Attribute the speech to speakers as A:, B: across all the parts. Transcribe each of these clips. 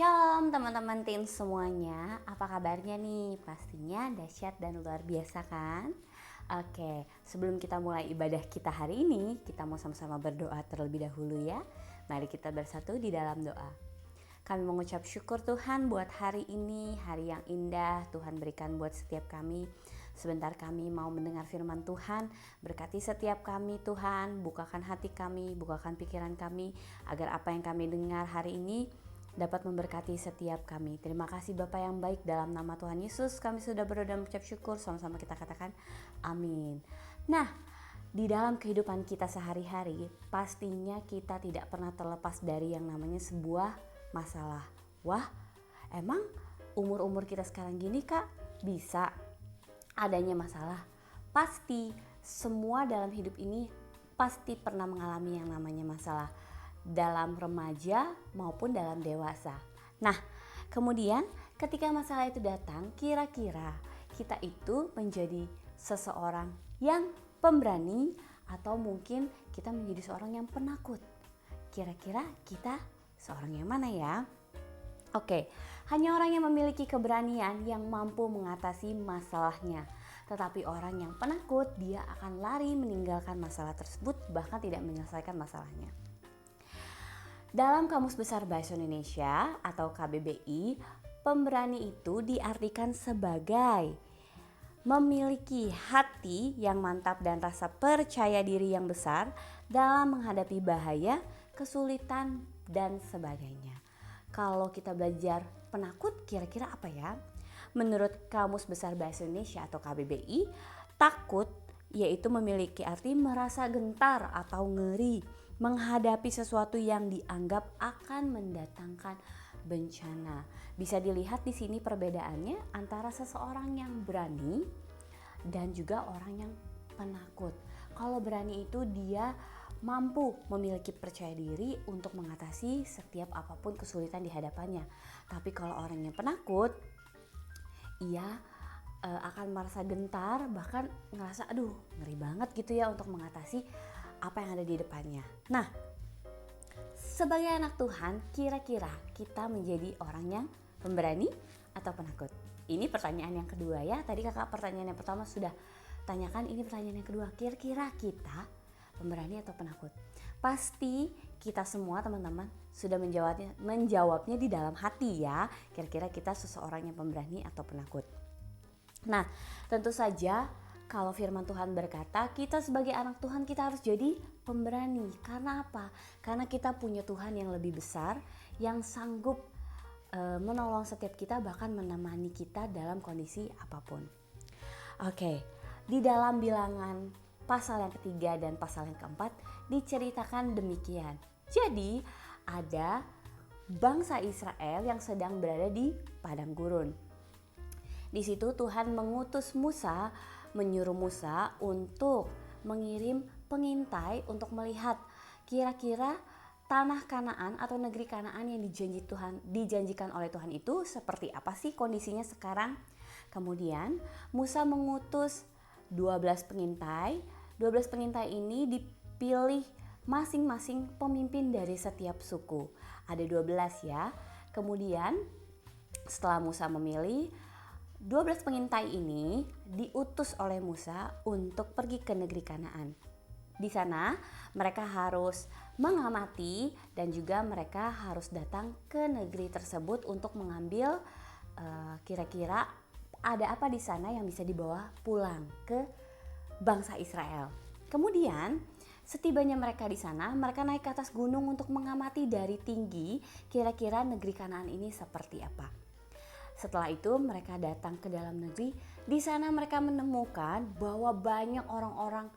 A: Shalom teman-teman Teen semuanya, apa kabarnya nih? Pastinya dahsyat dan luar biasa kan? Oke, sebelum kita mulai ibadah kita hari ini, kita mau sama-sama berdoa terlebih dahulu ya. Mari kita bersatu di dalam doa. Kami mengucap syukur Tuhan buat hari ini, hari yang indah Tuhan berikan buat setiap kami. Sebentar kami mau mendengar firman Tuhan, berkati setiap kami Tuhan, bukakan hati kami, bukakan pikiran kami, agar apa yang kami dengar hari ini dapat memberkati setiap kami. Terima kasih Bapa yang baik, dalam nama Tuhan Yesus kami sudah berdoa dan mengucap syukur. Sama-sama kita katakan amin. Nah, di dalam kehidupan kita sehari-hari pastinya kita tidak pernah terlepas dari yang namanya sebuah masalah. Wah, emang umur-umur kita sekarang gini Kak bisa adanya masalah? Pasti, semua dalam hidup ini pasti pernah mengalami yang namanya masalah, dalam remaja maupun dalam dewasa. Nah, kemudian ketika masalah itu datang, kira-kira kita itu menjadi seseorang yang pemberani atau mungkin kita menjadi seorang yang penakut. Kira-kira kita seorang yang mana ya? Oke, hanya orang yang memiliki keberanian yang mampu mengatasi masalahnya. Tetapi orang yang penakut, dia akan lari meninggalkan masalah tersebut, bahkan tidak menyelesaikan masalahnya. Dalam Kamus Besar Bahasa Indonesia atau KBBI, pemberani itu diartikan sebagai memiliki hati yang mantap dan rasa percaya diri yang besar dalam menghadapi bahaya, kesulitan, dan sebagainya. Kalau kita belajar penakut, kira-kira apa ya? Menurut Kamus Besar Bahasa Indonesia atau KBBI, takut yaitu memiliki arti merasa gentar atau ngeri menghadapi sesuatu yang dianggap akan mendatangkan bencana. Bisa dilihat di sini perbedaannya antara seseorang yang berani dan juga orang yang penakut. Kalau berani itu dia mampu memiliki percaya diri untuk mengatasi setiap apapun kesulitan di hadapannya. Tapi kalau orang yang penakut, ia akan merasa gentar, bahkan ngerasa aduh ngeri banget gitu ya untuk mengatasi apa yang ada di depannya. Nah, sebagai anak Tuhan, kira-kira kita menjadi orang yang pemberani atau penakut? Ini pertanyaan yang kedua ya. Tadi kakak pertanyaan yang pertama sudah tanyakan, ini pertanyaan yang kedua. Kira-kira kita pemberani atau penakut? Pasti kita semua teman-teman sudah menjawabnya di dalam hati ya. Kira-kira kita seseorang yang pemberani atau penakut? Nah, tentu saja kalau firman Tuhan berkata kita sebagai anak Tuhan kita harus jadi pemberani. Karena apa? Karena kita punya Tuhan yang lebih besar, yang sanggup menolong setiap kita, bahkan menemani kita dalam kondisi apapun. Oke, di dalam Bilangan pasal yang ketiga dan pasal yang keempat diceritakan demikian. Jadi ada bangsa Israel yang sedang berada di padang gurun. Di situ Tuhan mengutus Musa, menyuruh Musa untuk mengirim pengintai untuk melihat kira-kira tanah Kanaan atau negeri Kanaan yang dijanjikan oleh Tuhan itu seperti apa sih kondisinya sekarang. Kemudian Musa mengutus 12 pengintai. 12 pengintai ini dipilih masing-masing pemimpin dari setiap suku. Ada 12 ya. Kemudian setelah Musa memilih, 12 pengintai ini diutus oleh Musa untuk pergi ke negeri Kanaan. Di sana mereka harus mengamati dan juga mereka harus datang ke negeri tersebut untuk mengambil kira-kira ada apa di sana yang bisa dibawa pulang ke bangsa Israel. Kemudian setibanya mereka di sana, mereka naik ke atas gunung untuk mengamati dari tinggi kira-kira negeri Kanaan ini seperti apa. Setelah itu mereka datang ke dalam negeri. Di sana mereka menemukan bahwa banyak orang-orang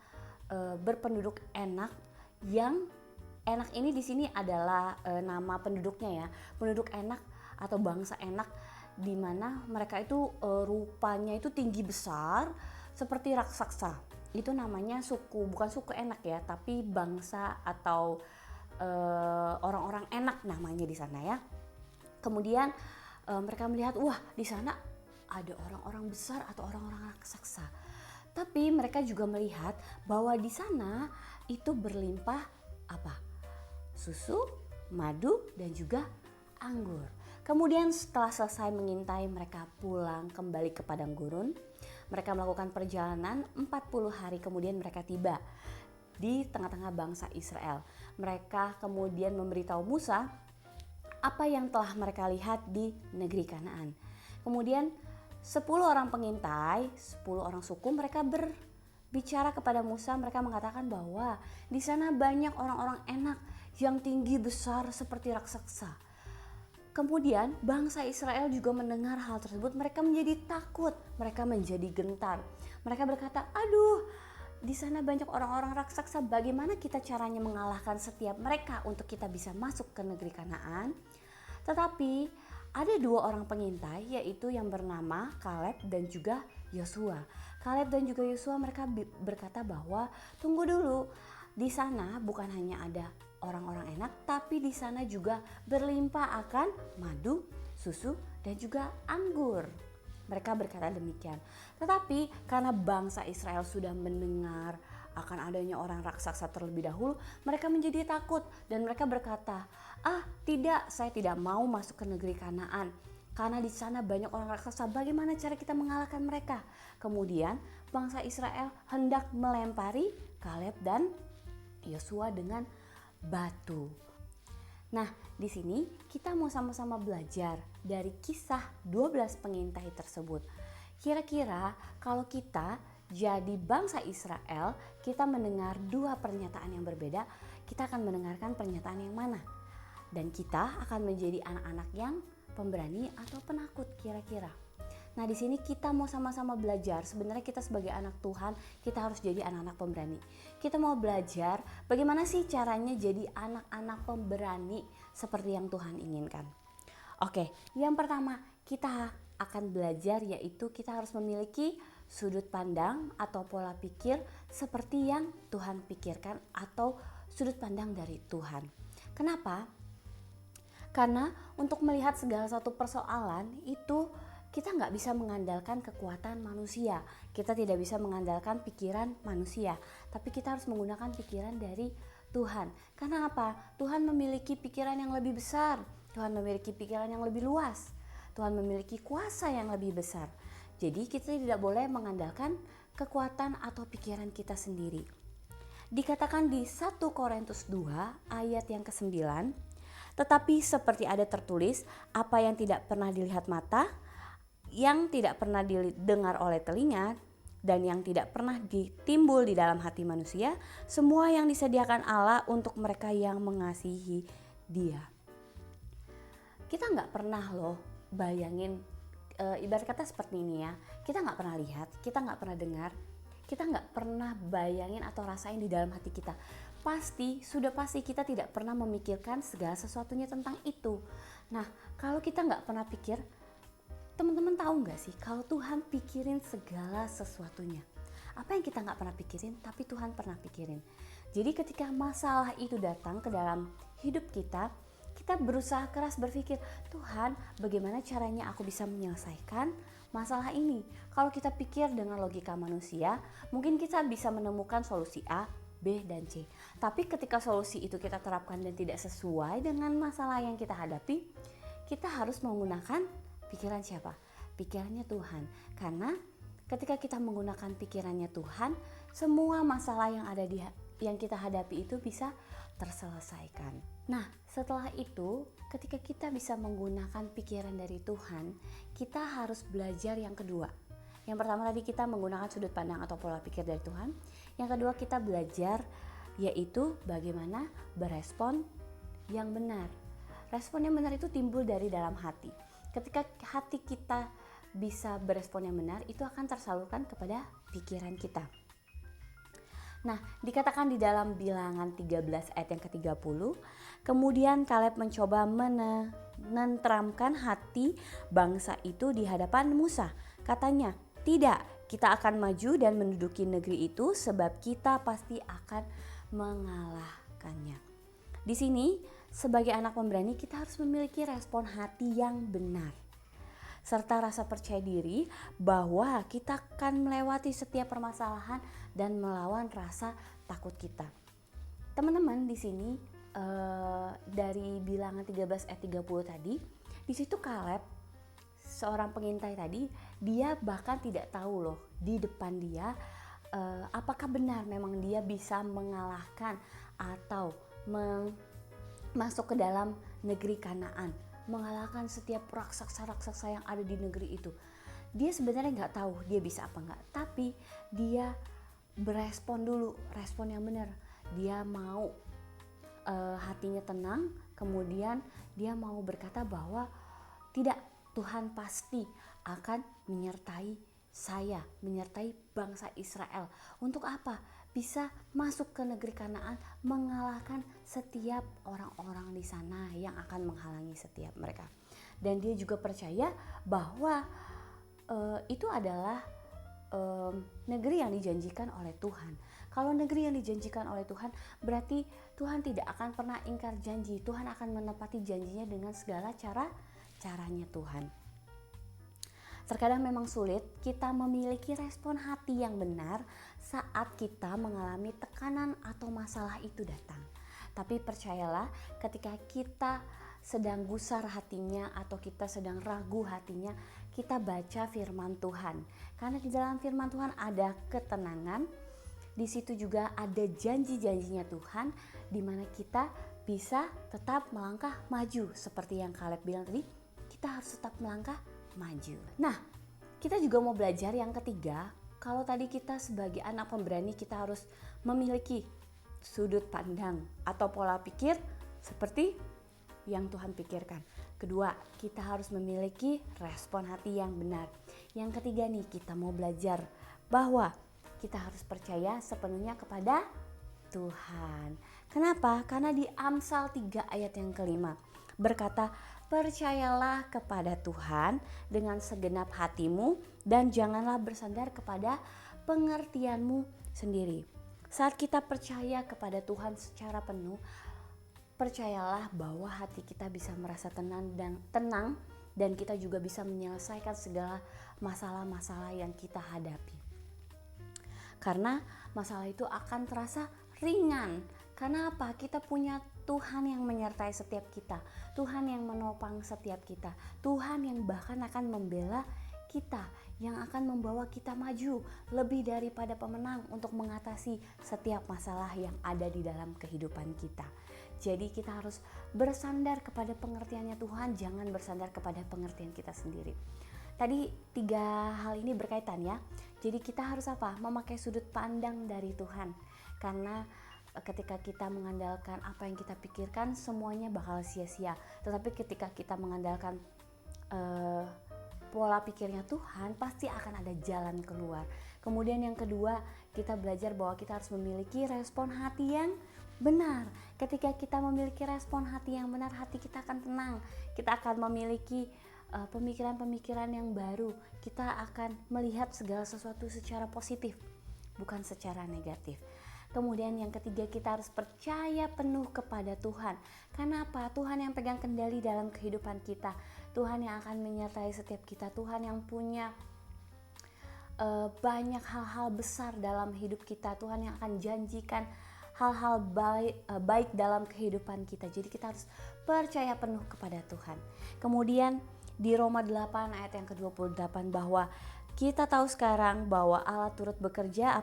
A: berpenduduk Enak. Yang Enak ini di sini adalah nama penduduknya ya. Penduduk Enak atau bangsa Enak, di mana mereka itu rupanya itu tinggi besar seperti raksasa. Itu namanya suku, bukan suku Enak ya, tapi bangsa atau orang-orang Enak namanya di sana ya. Kemudian mereka melihat, wah di sana ada orang-orang besar atau orang-orang raksasa. Tapi mereka juga melihat bahwa di sana itu berlimpah apa? Susu, madu, dan juga anggur. Kemudian setelah selesai mengintai, mereka pulang kembali ke padang gurun. Mereka melakukan perjalanan 40 hari, kemudian mereka tiba di tengah-tengah bangsa Israel. Mereka kemudian memberitahu Musa apa yang telah mereka lihat di negeri Kanaan. Kemudian 10 orang pengintai, 10 orang suku, mereka berbicara kepada Musa. Mereka mengatakan bahwa di sana banyak orang-orang enak yang tinggi besar seperti raksasa. Kemudian bangsa Israel juga mendengar hal tersebut, mereka menjadi takut, mereka menjadi gentar. Mereka berkata, aduh, di sana banyak orang-orang raksasa, bagaimana kita caranya mengalahkan setiap mereka untuk kita bisa masuk ke negeri Kanaan? Tetapi ada 2 orang pengintai, yaitu yang bernama Kaleb dan juga Yosua. Kaleb dan juga Yosua mereka berkata bahwa tunggu dulu, di sana bukan hanya ada orang-orang enak, tapi di sana juga berlimpah akan madu, susu, dan juga anggur. Mereka berkata demikian. Tetapi karena bangsa Israel sudah mendengar akan adanya orang raksasa terlebih dahulu, mereka menjadi takut dan mereka berkata, tidak, saya tidak mau masuk ke negeri Kanaan. Karena di sana banyak orang raksasa, bagaimana cara kita mengalahkan mereka? Kemudian bangsa Israel hendak melempari Kaleb dan Yosua dengan batu. Nah, di sini kita mau sama-sama belajar dari kisah 12 pengintai tersebut. Kira-kira kalau kita jadi bangsa Israel, kita mendengar 2 pernyataan yang berbeda, kita akan mendengarkan pernyataan yang mana? Dan kita akan menjadi anak-anak yang pemberani atau penakut kira-kira. Nah, di sini kita mau sama-sama belajar. Sebenarnya kita sebagai anak Tuhan, kita harus jadi anak-anak pemberani. Kita mau belajar bagaimana sih caranya jadi anak-anak pemberani seperti yang Tuhan inginkan. Oke, yang pertama kita akan belajar yaitu kita harus memiliki sudut pandang atau pola pikir seperti yang Tuhan pikirkan atau sudut pandang dari Tuhan. Kenapa? Karena untuk melihat segala satu persoalan itu kita nggak bisa mengandalkan kekuatan manusia, kita tidak bisa mengandalkan pikiran manusia, tapi kita harus menggunakan pikiran dari Tuhan. Karena apa? Tuhan memiliki pikiran yang lebih besar, Tuhan memiliki pikiran yang lebih luas, Tuhan memiliki kuasa yang lebih besar. Jadi kita tidak boleh mengandalkan kekuatan atau pikiran kita sendiri. Dikatakan di 1 Korintus 2 ayat yang ke-9, tetapi seperti ada tertulis, apa yang tidak pernah dilihat mata, yang tidak pernah didengar oleh telinga, dan yang tidak pernah ditimbul di dalam hati manusia, semua yang disediakan Allah untuk mereka yang mengasihi Dia. Kita nggak pernah loh bayangin, ibarat kata seperti ini ya, kita nggak pernah lihat, kita nggak pernah dengar, kita nggak pernah bayangin atau rasain di dalam hati kita. Sudah pasti kita tidak pernah memikirkan segala sesuatunya tentang itu. Nah, kalau kita nggak pernah pikir, teman-teman tahu nggak sih kalau Tuhan pikirin segala sesuatunya? Apa yang kita nggak pernah pikirin, tapi Tuhan pernah pikirin. Jadi ketika masalah itu datang ke dalam hidup kita, kita berusaha keras berpikir, Tuhan, bagaimana caranya aku bisa menyelesaikan masalah ini? Kalau kita pikir dengan logika manusia, mungkin kita bisa menemukan solusi A, B, dan C. Tapi ketika solusi itu kita terapkan dan tidak sesuai dengan masalah yang kita hadapi, kita harus menggunakan pikiran siapa? Pikirannya Tuhan. Karena ketika kita menggunakan pikirannya Tuhan, semua masalah yang kita hadapi itu bisa terselesaikan. Nah, setelah itu, ketika kita bisa menggunakan pikiran dari Tuhan, kita harus belajar yang kedua. Yang pertama tadi kita menggunakan sudut pandang atau pola pikir dari Tuhan. Yang kedua kita belajar yaitu bagaimana berespon yang benar. Respon yang benar itu timbul dari dalam hati. Ketika hati kita bisa berespon yang benar, itu akan tersalurkan kepada pikiran kita. Nah, dikatakan di dalam Bilangan 13 ayat yang ke-30, kemudian Kaleb mencoba menenteramkan hati bangsa itu di hadapan Musa. Katanya, tidak, kita akan maju dan menduduki negeri itu sebab kita pasti akan mengalahkannya. Di sini, sebagai anak pemberani kita harus memiliki respon hati yang benar. Serta rasa percaya diri bahwa kita akan melewati setiap permasalahan dan melawan rasa takut kita. Teman-teman di sini dari Bilangan 13 ayat 30 tadi, Di situ Kaleb, seorang pengintai tadi, dia bahkan tidak tahu loh di depan dia apakah benar memang dia bisa mengalahkan atau masuk ke dalam negeri Kanaan, mengalahkan setiap raksasa-raksasa yang ada di negeri itu. Dia sebenarnya nggak tahu dia bisa apa nggak, tapi dia berespon dulu, respon yang benar. Dia mau hatinya tenang, kemudian dia mau berkata bahwa tidak, Tuhan pasti akan menyertai saya, menyertai bangsa Israel. Untuk apa? Bisa masuk ke negeri Kanaan, mengalahkan setiap orang-orang di sana yang akan menghalangi setiap mereka. Dan dia juga percaya bahwa itu adalah negeri yang dijanjikan oleh Tuhan. Kalau negeri yang dijanjikan oleh Tuhan, berarti Tuhan tidak akan pernah ingkar janji. Tuhan akan menepati janjinya dengan segala caranya Tuhan. Terkadang memang sulit kita memiliki respon hati yang benar saat kita mengalami tekanan atau masalah itu datang. Tapi percayalah, ketika kita sedang gusar hatinya atau kita sedang ragu hatinya, kita baca firman Tuhan. Karena di dalam firman Tuhan ada ketenangan, di situ juga ada janji-janjinya Tuhan, di mana kita bisa tetap melangkah maju. Seperti yang Kaleb bilang tadi, kita harus tetap melangkah maju. Nah, kita juga mau belajar yang ketiga. Kalau tadi kita sebagai anak pemberani, kita harus memiliki sudut pandang atau pola pikir seperti yang Tuhan pikirkan. Kedua, kita harus memiliki respon hati yang benar. Yang ketiga nih, kita mau belajar bahwa kita harus percaya sepenuhnya kepada Tuhan. Kenapa? Karena di Amsal 3 ayat yang kelima berkata, percayalah kepada Tuhan dengan segenap hatimu dan janganlah bersandar kepada pengertianmu sendiri. Saat kita percaya kepada Tuhan secara penuh, percayalah bahwa hati kita bisa merasa tenang dan kita juga bisa menyelesaikan segala masalah-masalah yang kita hadapi. Karena masalah itu akan terasa ringan. Karena apa? Kita punya Tuhan yang menyertai setiap kita, Tuhan yang menopang setiap kita, Tuhan yang bahkan akan membela kita, yang akan membawa kita maju lebih daripada pemenang untuk mengatasi setiap masalah yang ada di dalam kehidupan kita. Jadi kita harus bersandar kepada pengertiannya Tuhan, jangan bersandar kepada pengertian kita sendiri. Tadi 3 hal ini berkaitan ya. Jadi kita harus apa? Memakai sudut pandang dari Tuhan. Karena ketika kita mengandalkan apa yang kita pikirkan, semuanya bakal sia-sia. Tetapi ketika kita mengandalkan pola pikirnya Tuhan, pasti akan ada jalan keluar. Kemudian yang kedua, kita belajar bahwa kita harus memiliki respon hati yang benar. Ketika kita memiliki respon hati yang benar, hati kita akan tenang. Kita akan memiliki pemikiran-pemikiran yang baru. Kita akan melihat segala sesuatu secara positif, bukan secara negatif. Kemudian yang ketiga, kita harus percaya penuh kepada Tuhan. Karena apa? Tuhan yang pegang kendali dalam kehidupan kita. Tuhan yang akan menyertai setiap kita. Tuhan yang punya banyak hal-hal besar dalam hidup kita. Tuhan yang akan janjikan hal-hal baik dalam kehidupan kita. Jadi kita harus percaya penuh kepada Tuhan. Kemudian di Roma 8 ayat yang ke-28 bahwa kita tahu sekarang bahwa Allah turut bekerja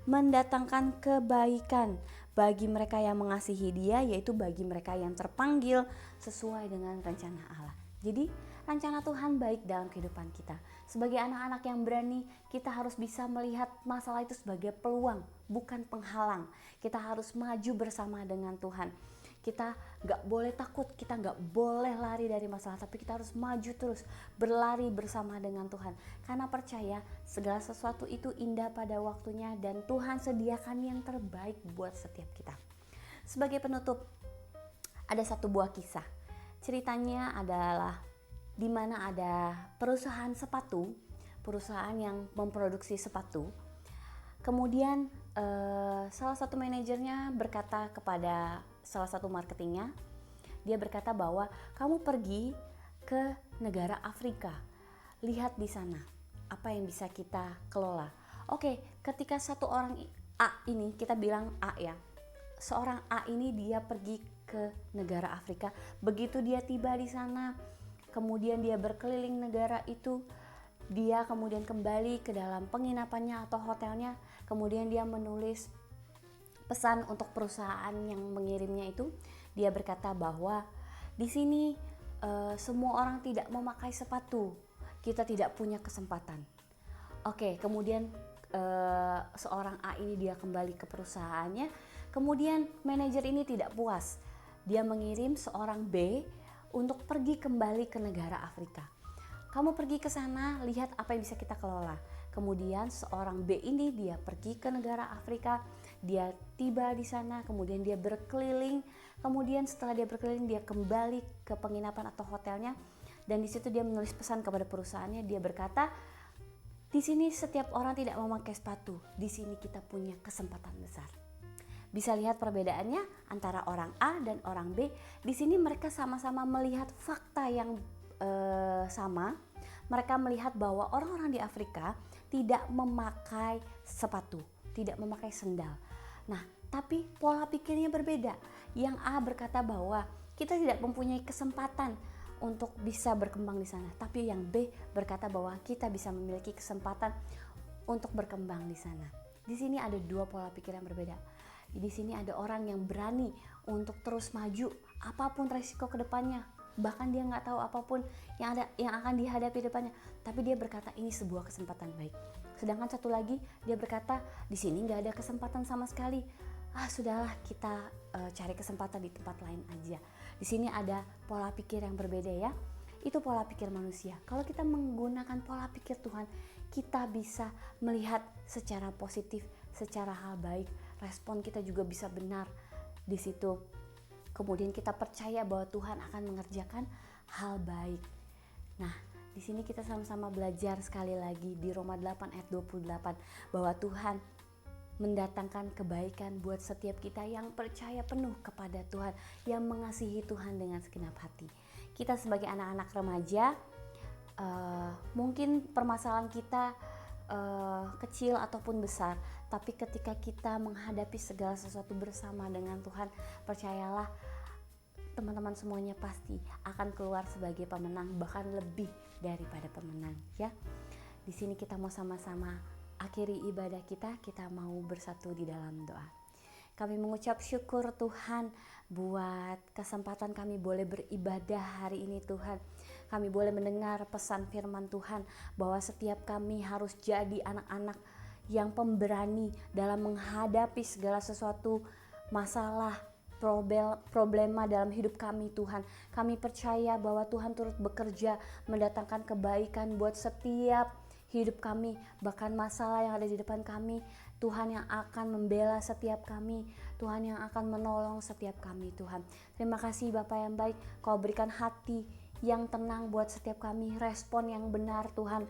A: mendatangkan kebaikan bagi mereka yang mengasihi Dia, yaitu bagi mereka yang terpanggil sesuai dengan rencana Allah. Jadi rencana Tuhan baik dalam kehidupan kita. Sebagai anak-anak yang berani, kita harus bisa melihat masalah itu sebagai peluang, bukan penghalang. Kita harus maju bersama dengan Tuhan. Kita gak boleh takut, kita gak boleh lari dari masalah, tapi kita harus maju terus, berlari bersama dengan Tuhan. Karena percaya segala sesuatu itu indah pada waktunya dan Tuhan sediakan yang terbaik buat setiap kita. Sebagai penutup, ada satu buah kisah. Ceritanya adalah di mana ada perusahaan sepatu, perusahaan yang memproduksi sepatu. Kemudian salah satu manajernya berkata kepada salah satu marketingnya, dia berkata bahwa kamu pergi ke negara Afrika, lihat di sana apa yang bisa kita kelola. Oke, ketika satu orang A ini, kita bilang A ya, seorang A ini dia pergi ke negara Afrika. Begitu dia tiba di sana, kemudian dia berkeliling negara itu, dia kemudian kembali ke dalam penginapannya atau hotelnya, kemudian dia menulis pesan untuk perusahaan yang mengirimnya itu. Dia berkata bahwa di sini semua orang tidak memakai sepatu, kita tidak punya kesempatan. Oke, kemudian seorang A ini dia kembali ke perusahaannya, kemudian manajer ini tidak puas, dia mengirim seorang B untuk pergi kembali ke negara Afrika. Kamu pergi ke sana, lihat apa yang bisa kita kelola. Kemudian seorang B ini dia pergi ke negara Afrika, dia tiba di sana, kemudian dia berkeliling, kemudian setelah dia berkeliling dia kembali ke penginapan atau hotelnya, dan di situ dia menulis pesan kepada perusahaannya. Dia berkata, di sini setiap orang tidak memakai sepatu, di sini kita punya kesempatan besar. Bisa lihat perbedaannya antara orang A dan orang B. Di sini mereka sama-sama melihat fakta yang sama. Mereka melihat bahwa orang-orang di Afrika tidak memakai sepatu, tidak memakai sendal. Nah, tapi pola pikirnya berbeda. Yang A berkata bahwa kita tidak mempunyai kesempatan untuk bisa berkembang di sana, tapi yang B berkata bahwa kita bisa memiliki kesempatan untuk berkembang di sana. Di sini ada dua pola pikir yang berbeda. Di sini ada orang yang berani untuk terus maju apapun resiko ke depannya. Bahkan dia nggak tahu apapun yang akan dihadapi depannya, tapi dia berkata ini sebuah kesempatan baik. Sedangkan satu lagi dia berkata di sini nggak ada kesempatan sama sekali. Sudahlah kita cari kesempatan di tempat lain aja. Di sini ada pola pikir yang berbeda ya. Itu pola pikir manusia. Kalau kita menggunakan pola pikir Tuhan, kita bisa melihat secara positif, secara hal baik. Respon kita juga bisa benar di situ. Kemudian kita percaya bahwa Tuhan akan mengerjakan hal baik. Nah, di sini kita sama-sama belajar sekali lagi di Roma 8 ayat 28 bahwa Tuhan mendatangkan kebaikan buat setiap kita yang percaya penuh kepada Tuhan, yang mengasihi Tuhan dengan segenap hati. Kita sebagai anak-anak remaja, mungkin permasalahan kita kecil ataupun besar, tapi ketika kita menghadapi segala sesuatu bersama dengan Tuhan, percayalah teman-teman semuanya pasti akan keluar sebagai pemenang, bahkan lebih daripada pemenang ya. Di sini kita mau sama-sama akhiri ibadah kita mau bersatu di dalam doa. Kami mengucap syukur Tuhan buat kesempatan kami boleh beribadah hari ini Tuhan. Kami boleh mendengar pesan firman Tuhan bahwa setiap kami harus jadi anak-anak yang pemberani dalam menghadapi segala sesuatu masalah, problema dalam hidup kami Tuhan. Kami percaya bahwa Tuhan turut bekerja mendatangkan kebaikan buat setiap hidup kami, bahkan masalah yang ada di depan kami. Tuhan yang akan membela setiap kami, Tuhan yang akan menolong setiap kami Tuhan. Terima kasih Bapa yang baik, Kau berikan hati yang tenang buat setiap kami, respon yang benar Tuhan.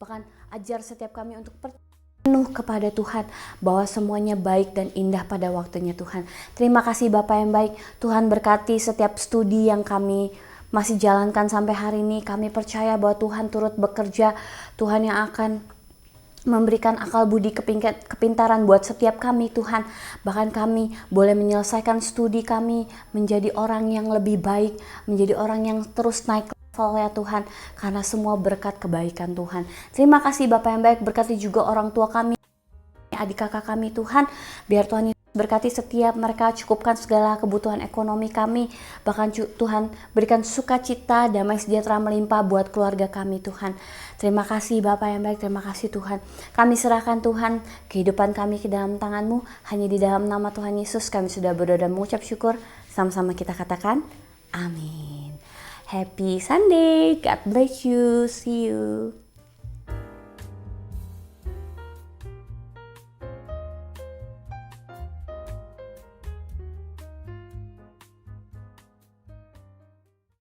A: Bahkan ajar setiap kami untuk penuh kepada Tuhan, bahwa semuanya baik dan indah pada waktunya Tuhan. Terima kasih Bapa yang baik, Tuhan berkati setiap studi yang kami masih jalankan sampai hari ini. Kami percaya bahwa Tuhan turut bekerja, Tuhan yang akan memberikan akal budi kepintaran buat setiap kami Tuhan. Bahkan kami boleh menyelesaikan studi kami menjadi orang yang lebih baik, menjadi orang yang terus naik level ya Tuhan, karena semua berkat kebaikan Tuhan. Terima kasih Bapak yang baik, berkati juga orang tua kami, adik kakak kami Tuhan, biar Tuhan berkati setiap mereka, cukupkan segala kebutuhan ekonomi kami, bahkan Tuhan berikan sukacita, damai sejahtera melimpah buat keluarga kami Tuhan. Terima kasih Bapa yang baik, terima kasih Tuhan. Kami serahkan Tuhan kehidupan kami ke dalam tangan-Mu, hanya di dalam nama Tuhan Yesus kami sudah berdoa dan mengucap syukur. Sama-sama kita katakan amin. Happy Sunday, God bless you, see you.